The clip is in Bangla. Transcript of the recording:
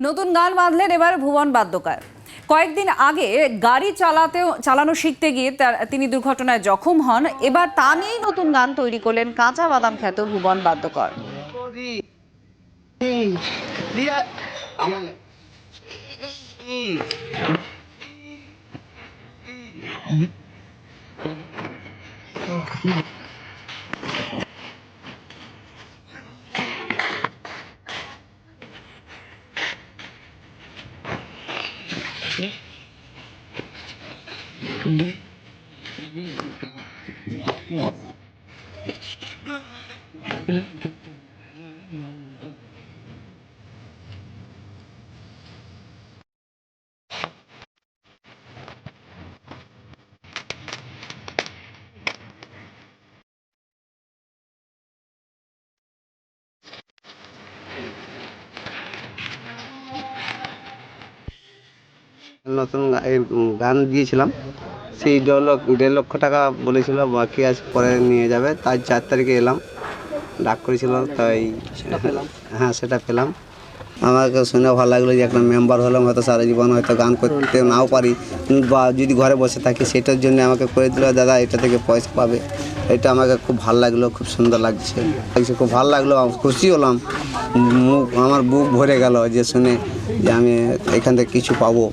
নতুন গান বাঁধলেন এবার ভুবন বাদ্যকার। কয়েকদিন আগে গাড়ি চালানো শিখতে গিয়ে তিনি দুর্ঘটনায় জখম হন। এবার তা নিয়েই নতুন গান তৈরি করলেন কাঁচা বাদাম খ্যাত ভুবন বাদ্যকর। নতুন গান দিয়েছিলাম, সেই 1.5 লক্ষ টাকা বলেছিল, বাকি আজ পরে নিয়ে যাবে। তাই 4 তারিখে এলাম, ডাক করেছিল, তাই হ্যাঁ সেটা পেলাম। আমাকে শুনে ভালো লাগলো যে একটা মেম্বার হলাম, হয়তো সারা জীবন হয়তো গান করতে নাও পারি, বা যদি ঘরে বসে থাকি, সেটার জন্য আমাকে করে দিল দাদা, এটা থেকে পয়সা পাবে। এটা আমাকে খুব ভালো লাগলো, খুব সুন্দর লাগছে, খুব ভালো লাগলো, খুশি হলাম, আমার বুক ভরে গেল যে শুনে যে আমি এখান থেকে কিছু পাবো।